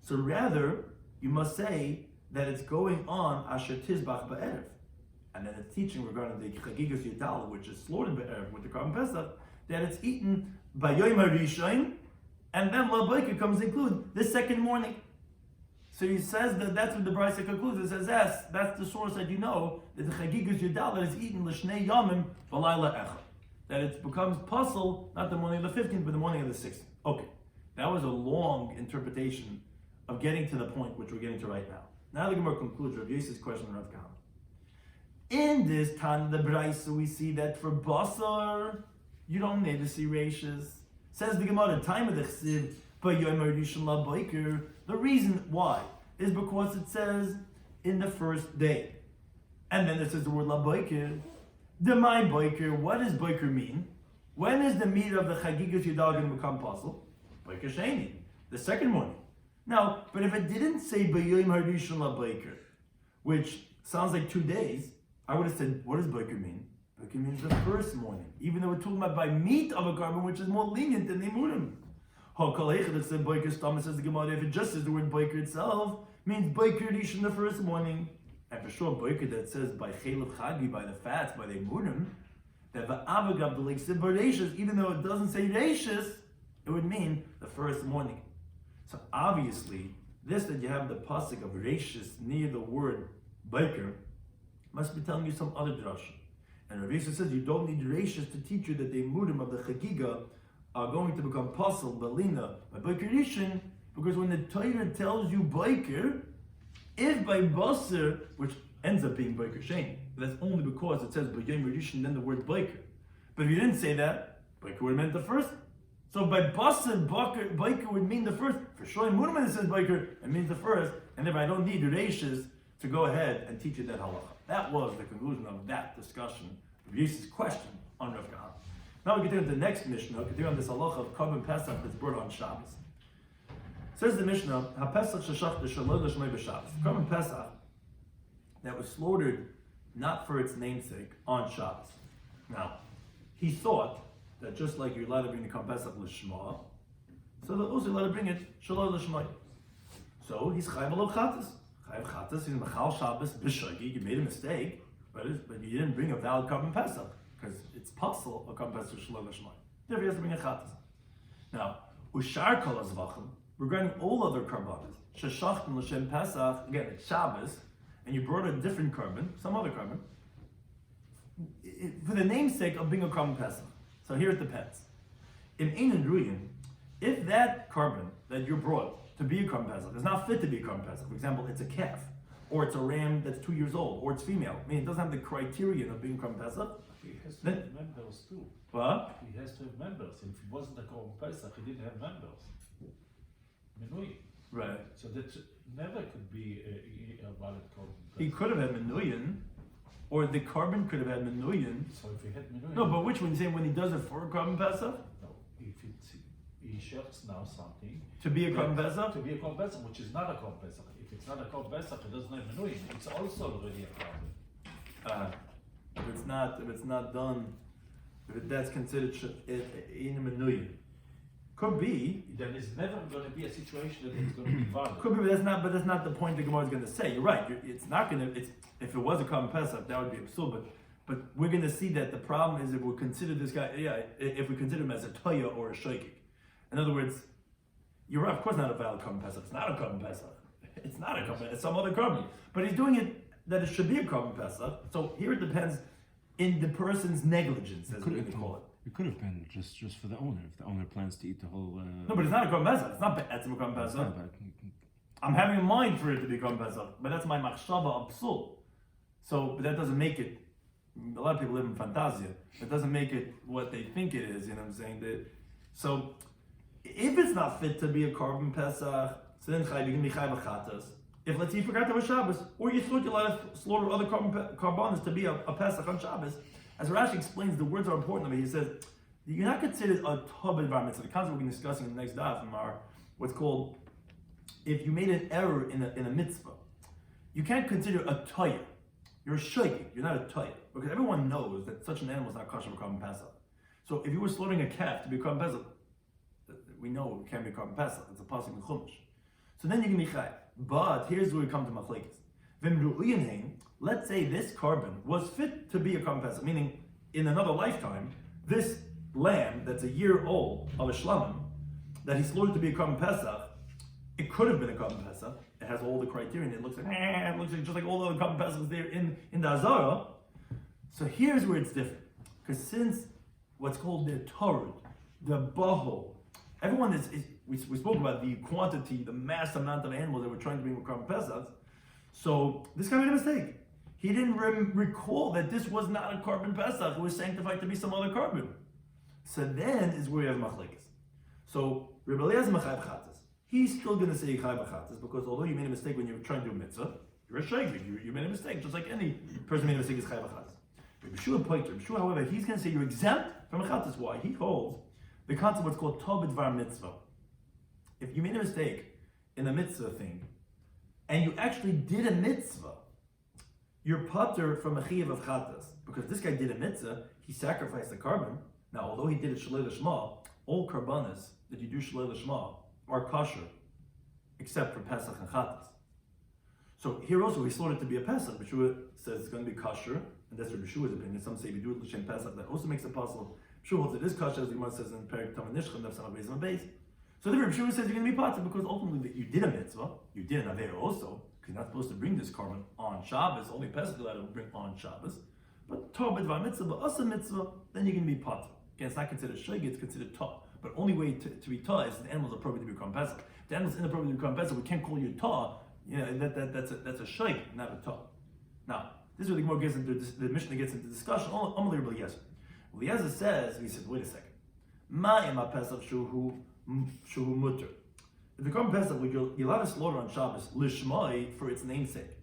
So rather, you must say that it's going on asher tizbach ba'erev. And then it's teaching regarding the chagigas yudal, which is slaughtered ba'erev with the carbon pesach, that it's eaten by Yomei Rishon, and then laboiker comes to include the second morning. So he says that that's what the Brisa concludes. It says that's the source that you know that the chagigas yudal that is eaten l'shnei yomim v'layla echad. That it becomes puzzle, not the morning of the 15th, but the morning of the 16th. Okay, that was a long interpretation of getting to the point which we're getting to right now. Now the Gemara concludes Rav Yosef's question on Rav Kahana. In this Tana the Braisa, we see that for Basar, you don't need to see rashis. Says the Gemara, time of the Chsiv, but Yomar Rishon LaBoiker. The reason why is because it says in the first day. And then it says the word LaBoiker. The my Boiker, what does Boiker mean? When is the meat of the Chagigas Yudal going to become possible? Boiker Sheni, the second morning. Now, but if it didn't say B'yom Harishon LaBoiker, which sounds like 2 days, I would have said, what does Boiker mean? Boiker means the first morning, even though we're talking about by meat of a carbon, which is more lenient than the Emurim. Says the Gemara, if it just says the word Boiker itself, means Boiker Rishon the first morning. And for sure, Boiker that says by Chelev Chagi, by the fats, by the Emurim, that Va'avagav the Lake said Reishis, even though it doesn't say Reishis, it would mean the first morning. So obviously, this that you have the pasuk of Reishis near the word Boiker must be telling you some other drasha. And Rav Yosef says you don't need Reishis to teach you that the Emurim of the Chagiga are going to become pasul, Balina, by Boiker Rishon, because when the Torah tells you Boiker, if by Basar, which ends up being Boiker Shein, that's only because it says B'yom Rishon, then the word Boiker. But if you didn't say that, Boiker would have meant the first. So by Basar, Boiker would mean the first. For sure, in Muhammad it says Boiker, it means the first. And if I don't need Reishis to go ahead and teach you that halacha. That was the conclusion of that discussion, of Yosef's question on Rav Kahana. Now we continue to the next Mishnah, continue on this halacha of Korban Pesach that's brought on Shabbos. Says the Mishnah, HaPesach sheshach d'shalol l'shmei b'Shabbos. Korban Pesach that was slaughtered not for its namesake on Shabbos. Now, he thought that just like you're allowed to bring the Korban Pesach l'shma, so they're also allowed to bring it shalol l'shmei. So he's chayv alav chatas. Chayv chatas, he's mechal Shabbos b'shagi. You made a mistake, but you didn't bring a valid Korban Pesach because it's possible a Korban Pesach shalol l'shmei. Therefore, he has to bring a chatas. Now, ushar kol hazvachim. Regarding all other karbanos, sheshachtim l'shem Pesach, again, it's Shabbos, and you brought a different carbon, some other carbon, for the namesake of being a Korban Pesach. So here it depends. In Ein Ruyin, if that carbon that you brought to be a Korban Pesach is not fit to be a Korban Pesach, for example, it's a calf, or it's a ram that's 2 years old, or it's female, I mean, it doesn't have the criterion of being Korban Pesach. He has to have members too. What? He has to have members. If he wasn't a Korban Pesach, he didn't have members. Menuyin. Right. So that never could be a valid Korban Pesach. He could have had Menuyin, or the carbon could have had Menuyin. So if he had Menuyin. No, but which one? You saying when he does it for a Korban Pesach? No, if he shirts now something. To be a Korban Pesach? To be a Korban Pesach, which is not a Korban Pesach. If it's not a Korban Pesach, it doesn't have Menuyin. It's also already a carbon. If it's not done, if that's considered in a Menuyin. Could be. Then it's never going to be a situation that it's going to be valid. Could be, but that's not the point the Gemara is going to say. You're right. It's not going to. If it was a Korban Pesach, that would be absurd. But we're going to see that the problem is if we consider this guy, if we consider him as a toya or a shoykik. In other words, you're right. Of course, not a valid Korban Pesach. It's not a Korban Pesach. It's not a Korban. It's some other Korban. But he's doing it that it should be a Korban Pesach. So here it depends in the person's negligence, as we're going to call it. It could have been just for the owner, if the owner plans to eat the whole... No, but it's not a Korban Pesach. It's not Be'etzim a Korban Pesach. I'm having in mind for it to be Korban Pesach, but that's my machshava absul. So, but that doesn't make it, a lot of people live in fantasia. It doesn't make it what they think it is, you know what I'm saying? So, if it's not fit to be a Korban Pesach, so then you can be chayv achatas. If, let's say, you forgot to have a Shabbos, or you thought you allowed to slaughter other karbanos to be a Pesach on Shabbos, as Rashi explains, the words are important. He says, you're not considered a tub environment. So the concept we're going to be discussing in the next daf are what's called, if you made an error in a mitzvah, you can't consider a toya. You're a shoygig, you're not a toya. Because everyone knows that such an animal is not kosher for Korban Pesach. So if you were slaughtering a calf to be Korban Pesach, we know it can't be Korban Pesach. It's a pasuk in Chumash. So then you can be chayv. But here's where we come to machlekes. Let's say this carbon was fit to be a Korban Pesach, meaning in another lifetime, this lamb that's a year old of a shlamim, that he slaughtered to be a Korban Pesach, it could have been a Korban Pesach. It has all the criterion. It looks like just like all the other Korban Pesachs there in the Azara. So here's where it's different. Because since what's called the Torah, the Bahol, Everyone we spoke about the quantity, the mass amount of animals that we're trying to bring with Korban Pesach. So this guy made a mistake. He didn't recall that this was not a Korban Pesach. It was sanctified to be some other carbon. So then is where you have machlekes. So Rabbi Eliezer Mechayv Chatas. He's still going to say Chayv Chatas because although you made a mistake when you were trying to do mitzvah, you're a shaykh. You made a mistake, just like any person made a mistake is Chayv Chatas. Rabbi Shua Poiter. Rabbi Shua, however, he's going to say you're exempt from a Chatas. Why? He holds the concept of what's called Tov B'dvar Mitzvah. If you made a mistake in the mitzvah thing, and you actually did a mitzvah, you're pater from a chiyuv of chatas. Because this guy did a mitzvah, he sacrificed a carbon. Now, although he did it shalei l'shma, all karbanas that you do shalei l'shma are kosher, except for Pesach and chatas. So here also, he slaughtered to be a Pesach. B'shua says it's going to be kosher, and that's Rabbi Shua's opinion. Some say we do it l'shem Pesach. That also makes it possible. B'shua holds it is kosher, as the Gemara says in Perek Tamar Nishchan, Daf Samar Beis and Beis. So the Rabbi Shua says you're going to be pater because ultimately you did a mitzvah, you did an aver also. You're not supposed to bring this carbon on Shabbos. Only Pesach allowed to bring on Shabbos. But Torah b'dvar mitzvah, but asa mitzvah, then you're going to be pater. Again, it's not considered shayg, it's considered ta. But only way to be ta is the animal's appropriate to become Pesach. If the animal's inappropriate to become Pesach, we can't call you ta. That's a shayg, not a ta. Now, this is where the Gemara gets into the Mishnah gets into discussion. Only Rabbi Eliezer. Rabbi Eliezer says, he says, wait a second. Ma ima Pesach shuhu mutter. If you come Pesach, you're allowed to slaughter on Shabbos, lishmai, for its namesake.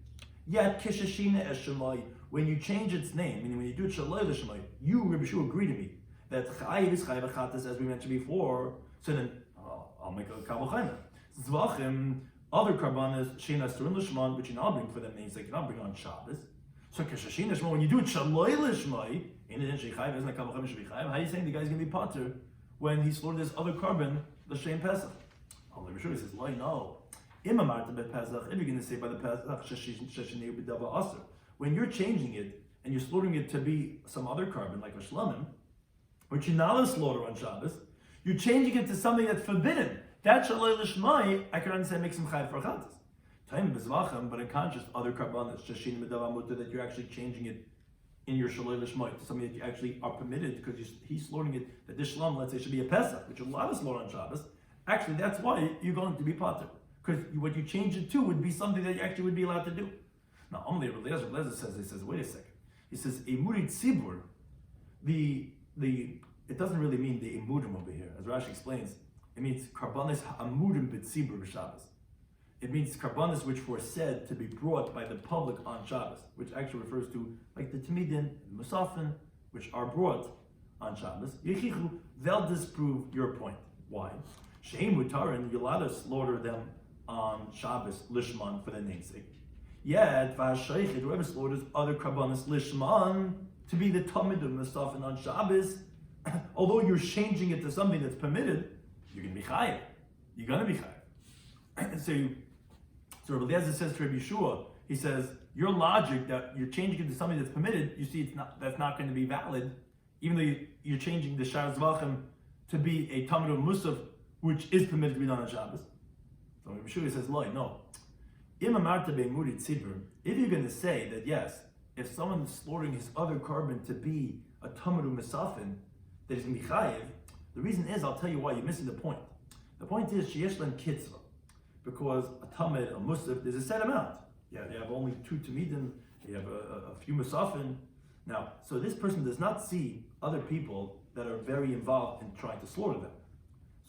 Yet, kishashina es shemai, when you change its name, meaning when you do it shaloi lishmai, you, Rabbi Shua, agree to me that chayiv is chayiv achatas, as we mentioned before. So then, I'll make a kabel chayim. Zvachim, other karbanas, sheina sturin lishman, which you now bring for them namesake, you now bring on Shabbos. So kishashina shemai, when you do it shaloi lishmai, in the end, chayiv isn't a kabel chayim should be chayiv. How are you saying the guy's going to be pater when he slaughtered this other carbon, the shem Pesach? Rabbi Shua says, no. If you're going to say by the Pesach, when you're changing it and you're slaughtering it to be some other carbon, like a shlamim, which you're not allowed to slaughter on Shabbos, you're changing it to something that's forbidden. That shaloi l'shmai, I can understand makes him chayav for chatas. Time bezvachim, but in contrast, other karbanas, shashin medava mutter, that you're actually changing it in your shaloi l'shmai to something that you actually are permitted because he's slaughtering it. That this shlam, let's say, should be a Pesach, which you're allowed to slaughter on Shabbos. Actually, that's why you're going to be pater. Because what you change it to would be something that you actually would be allowed to do. Now, Rabbi Eliezer says, wait a second. He says, Emurid Tzibur, it doesn't really mean the Emudim over here. As Rashi explains, it means Karbanis Amudim B'Tzibur B'Shabbos. It means Karbanis which were said to be brought by the public on Shabbos, which actually refers to like the Tamidin, the Musafin, which are brought on Shabbos. Yechichu, they'll disprove your point. Why? Shein mutarin, you're allowed to slaughter them on Shabbos lishman for their namesake. Yet v'hasheichet, whoever slaughters other karbanos lishman to be the tamid of musafin on Shabbos, although you're changing it to something that's permitted, you're going to be chayav. You're going to be chayav. So Rabbi Eliezer says to Rabbi Shua, he says your logic that you're changing it to something that's permitted, you see that's not going to be valid, even though you're changing the shar zvachim to be a tamid of musaf, which is permitted to be done on Shabbos. So Rabbi Shua says, no. If you're going to say that yes, if someone's slaughtering his other carbon to be a tamadu misafin, that he's going to be chayiv, the reason is, I'll tell you why, you're missing the point. The point is, sheyesh len kitzvah, because a tamid, a musaf, there's a set amount. Yeah, they have only 2 tamidin, they have a few misafin. Now, so this person does not see other people that are very involved in trying to slaughter them.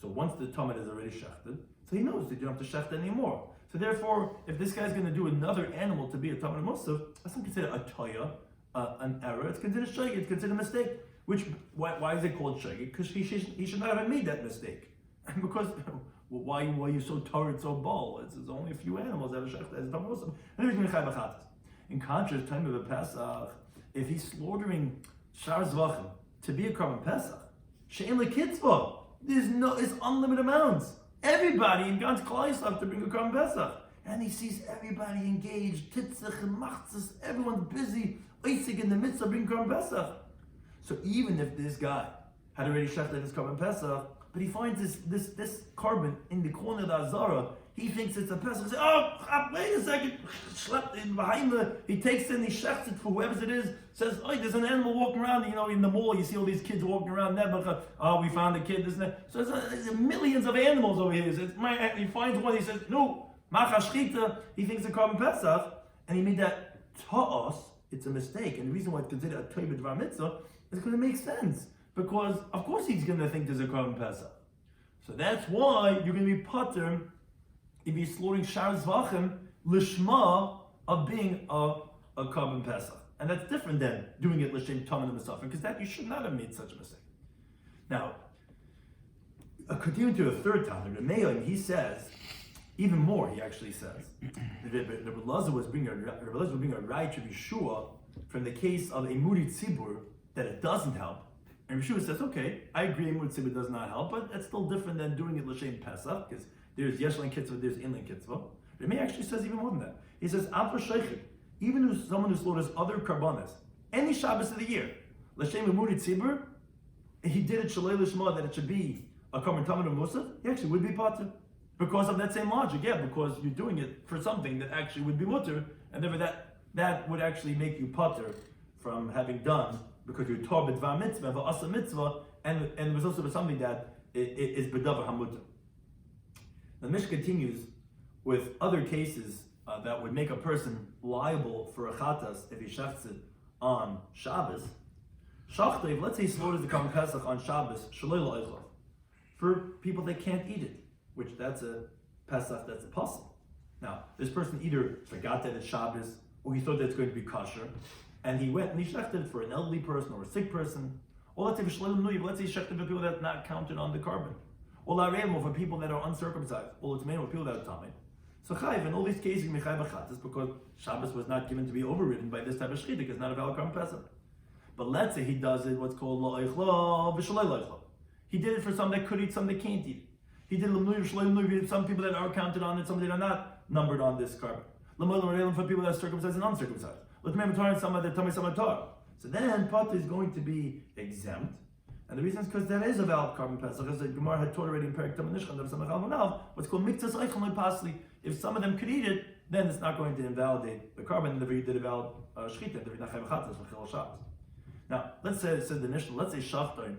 So once the tamid is already shechted, so he knows that you don't have to shecht anymore. So therefore, if this guy's going to do another animal to be a tamid musaf, that's not considered a toya, an error. It's considered shayg. It's considered a mistake. Why is it called shayg? Because he should not have made that mistake. Because why are you so tired, so bald? There's only a few animals that are shecht as a tamid musaf. And he's going to chayav achatas. In contrast, time of a Pesach, if he's slaughtering shar zvachim to be a carbon Pesach, she'en lekitzvah. It's unlimited amounts. Everybody in God's Klal Yisrael to bring a Korban Pesach. And he sees everybody engaged, titzach and machzas, everyone's busy, oisig in the midst of bringing Korban Pesach. So even if this guy had already shechted his Korban Pesach, but he finds this carbon in the corner of the Azara, he thinks it's a Pesach. He says, oh, wait a second. Behind he takes in, he shechts it for whoever it is, says, oh, there's an animal walking around, in the mall, you see all these kids walking around, oh, we found a kid, isn't it? So there's millions of animals over here. He finds one, he says, no, machashchita, he thinks it's a carbon Pesach, and he made that ta'os, it's a mistake. And the reason why it's considered a toy b'dvar mitzvah is because it makes sense. Because, of course, he's going to think there's a carbon Pesach. So that's why you're going to be pater if you're slaughtering shar zvachim lishma of being a carbon Pesach. And that's different than doing it l'shem tamim and misafim, because that you should not have made such a mistake. Now, continuing to a third time, the Meir, he says, even more, he actually says, Rabbi Lazar was bringing a right to Yeshua from the case of a murid tzibur that it doesn't help. And Yeshua says, okay, I agree, murid tzibur does not help, but it's still different than doing it l'shem Pesach, because there's yeshlein kitzvah, there's inlein kitzvah. Rabbi actually says even more than that. He says, Amper sheichet, even someone who slaughters other karbanas, any Shabbos of the year, l'shem murid tzibur, he did it shalei l'shma that it should be a karban tamid of musaf, he actually would be pater. Because of that same logic, because you're doing it for something that actually would be mutter, and therefore that would actually make you pater from having done, because you're tor b'dvar mitzvah, v'asa mitzvah, and it was also something that is b'davar hamutter. The Mishnah continues with other cases that would make a person liable for a chatas if he shechts it on Shabbos. Shachtev, let's say he slaughters the Karban Pesach on Shabbos, shalei la'ichlav, for people that can't eat it, which that's a Pesach, that's a possible. Now, this person either forgot that it's Shabbos, or he thought that it's going to be kosher, and he went and he shechted it for an elderly person or a sick person, or let's say he shechted for people that are not counted on the carbon, or la'reim, for people that are uncircumcised, or it's made for people that are tamei. So chayv, in all these cases, you mechayv achatas, because Shabbos was not given to be overridden by this type of shechita, it's not a valid Karban Pesach. But let's say he does it, what's called la'ichlav, v'shalei la'ichlav. He did it for some that could eat, some that can't eat. He did some people that are counted on it, some that are not numbered on this carbon. For people that are circumcised and uncircumcised. Some that tummy, some tar. So then pot is going to be exempt. And the reason is because that is a valid Karban Pesach, as the Gemara had taught already in Perek Tam Nishchan, what's called miktas eichel pasli. If some of them could eat it, then it's not going to invalidate the carbon, and the did a valid shchita, the v'nachay v'chatas v'chil Shabbos. Now, let's say, said the Mishnah, let's say shachtain,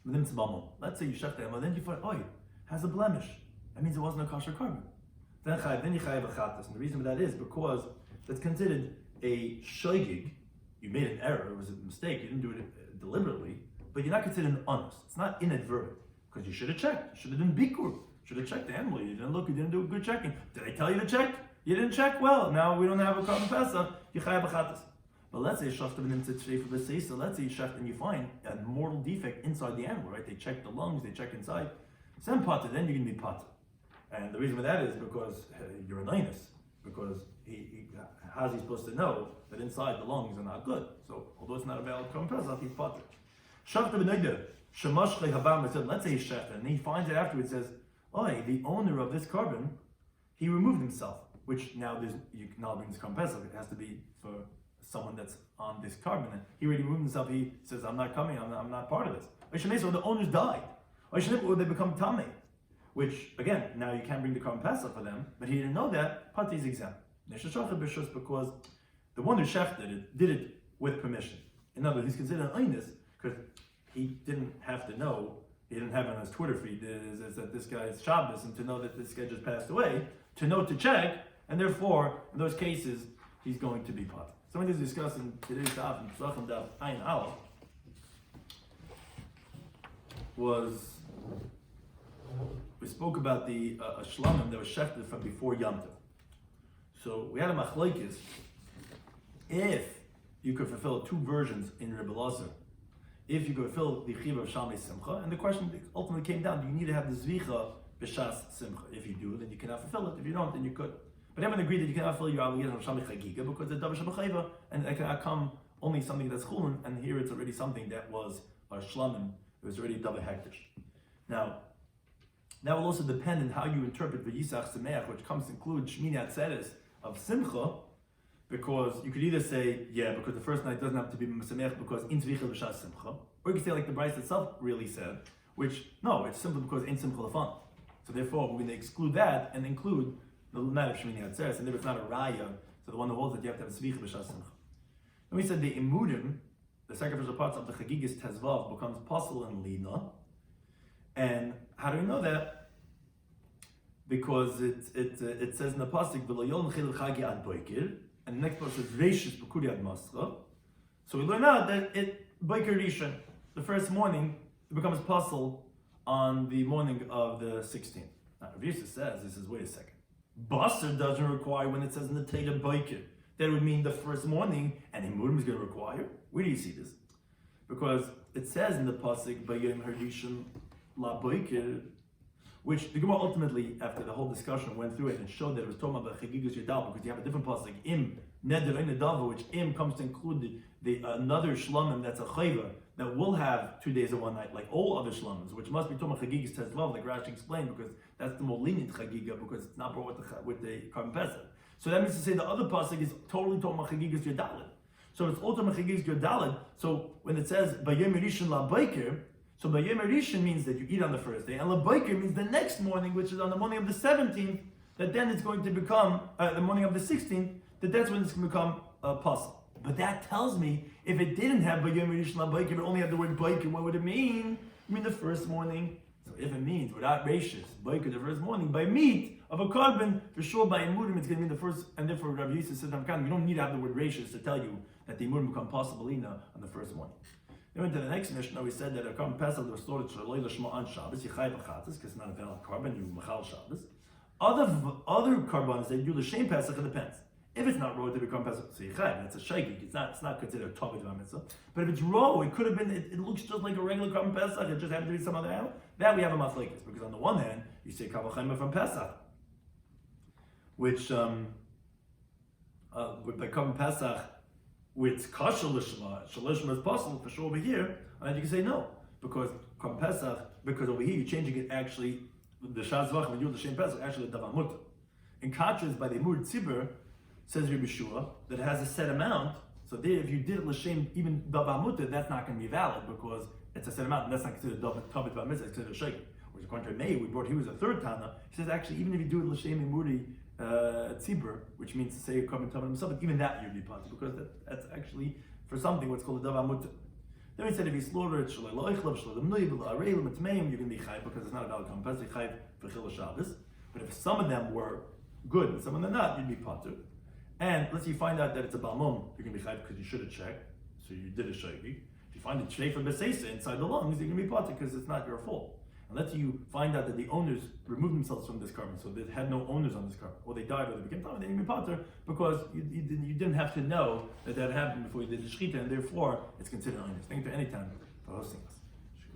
let's say you shachtain, and then you find, has a blemish. That means it wasn't a kosher carbon. Then you chayav a chatas. And the reason for that is because that's considered a shoygig. You made an error, it was a mistake, you didn't do it deliberately, but you're not considered an honest. It's not inadvertent. Because you should have checked. You should have done bikur. Should have checked the animal. You didn't look, you didn't do good checking. Did I tell you to check? You didn't check well. Now we don't have a carbon Pesach, you chayav a chatas. But let's say so let's say you check and you find a mortal defect inside the animal, right? They check the lungs, they check inside. Send potter, then you're going to be potter. And the reason for that is because you're an inus. Because how's he supposed to know that inside the lungs are not good? So, although it's not a valid Karban Pesach, he's potter. Let's say he's shechted, and he finds it afterwards, says, the owner of this carbon, he removed himself, which now you can now bring this Karban Pesach. It has to be for someone that's on this carbon. And he already removed himself, he says, I'm not coming, I'm not part of this. So the owners died. Or they become tamei, which again, now you can't bring the Karban Pesach for them, but he didn't know that, pati is exempt. Because the one who shechted it did it with permission. In other words, he's considered an inus because he didn't have to know, he didn't have it on his Twitter feed that this guy is Shabbos, and to know that this guy just passed away, to know to check, and therefore, in those cases, he's going to be pati. Something to discuss in today's Daf, in Pesachim Daf Ayin Aleph, was we spoke about the shlamim that was shechted from before Yom Tov. So we had a machlokes if you could fulfill two versions in Rabbi Lazar, if you could fulfill the chiv of Shalmei Simcha, and the question ultimately came down: do you need to have the zvicha b'shas Simcha? If you do, then you cannot fulfill it. If you don't, then you could. But everyone agreed that you cannot fulfill your obligation of Shalmei Chagiga because it's davar shabachayva, and it cannot come only something that's chulin, and here it's already something that was a shlamim. It was already davar hektish. Now, that will also depend on how you interpret v'yisach semeach, which comes to include Shmini Atzeres of Simcha, because you could either say, because the first night doesn't have to be semeach because in tzvicha b'shas Simcha, or you could say like the Bryce itself really said, which, no, it's simply because in Simcha lefan. So therefore, we're going to exclude that and include the night of Shemini Atzeres, and if it's not a raya, so the one that holds that you have to have a svicha b'shas simcha. Then we said the imudim, the sacrificial parts of the chagigas tezvav, becomes pasul and lina. And how do we know that? Because it says in the pasuk v'lo yol nechil chagi ad boikir, and the next part says reishis b'kuri ad masra. So we learn out that boikir rishon, the first morning, it becomes pasul on the morning of the 16th. Now, Rav Yosef says, wait a second. Basar doesn't require when it says in the Teda Boikir. That would mean the first morning, and Imurim is going to require. Where do you see this? Because it says in the pasuk Bayom Harishon La Boikir, which the Gemara ultimately, after the whole discussion, went through it and showed that it was talking about Chagigas Yadal, because you have a different pasuk Im Neder Ein Nedava, which Im comes to include the another shlamim that's a chayva that will have 2 days and 1 night, like all other shlamim, which must be talking about Chagigas Tezvav, like Rashi explained, because that's the more lenient Chagiga, because it's not brought with the Karban Pesach. So that means to say the other pasuk is totally talking about Chagigas Yadalid. So it's also talking about Chagigas Yadalid. So when it says Bayom Rishon La Boikir, so Bayom Rishon means that you eat on the first day, and La Boikir means the next morning, which is on the morning of the 17th, that then it's going to become, the morning of the 16th, that's when it's going to become pasul. But that tells me, if it didn't have Bayom Rishon La Boikir, but only had the word Boikir, what would it mean? It mean the first morning. So if it means without rashis, Boikir the first morning, by meat of a carbon, for sure by imurim it's going to mean the first, and therefore Rabbi Yosef says, you don't need to have the word rashis to tell you that the imurim become possible on the first morning. Then went to the next Mishnah, we said that a carbon pesach was stored shaloi l'shma on Shabbos, you chai b'chatzis, because it's not a valid carbon, you machal Shabbos. Other carbons, they do the same pesach, it depends. If it's not raw to become pesach, so yichayv, it's a shaykik. It's not considered a tovah mitzvah. But if it's raw, it could have been. It looks just like a regular carbon pesach. It just happened to be some other animal. That we have a machlekes, because on the one hand, you say kavachayma from pesach, which by carbon pesach, with kasher lishma, shalishma is possible for sure over here. And you can say no, because carbon pesach, because over here you're changing it actually. The shazvach when you do the shem pesach actually the davar mutter. In contrast, by the mur tzibur. Says Rabbi Shua that it has a set amount. So there, if you did it l'shem even davar mutter, that's not going to be valid because it's a set amount, and that's not considered tabit b'mitzvah. It's considered a sheikh. Whereas according to Meir, he was a third Tana. He says actually even if you do it l'shem imuri tzibur, which means to say a carbon tabit himself, even that you'd be punished because that's actually for something what's called a davar mutter. Then we said if you slaughter it shaloi loichlav shaloi l'mnui b'la'arei l'mitmeim, you're going to be chayv because it's not a valid carbon pesach chayv for chil Shabbos. But if some of them were good and some of them not, you'd be patur. And let's say you find out that it's a balmum, you're going to be chayv because you should have checked, so you did a shaykik. If you find it shayfer b'seisa inside the lungs, you're going to be potter because it's not your fault. And let's say you find out that the owners removed themselves from this carbon, so they had no owners on this carbon, or they died or they became potter, then you're going to be potter because you didn't have to know that happened before you did the shechita, and therefore it's considered owners. Thank you to any time for hosting us.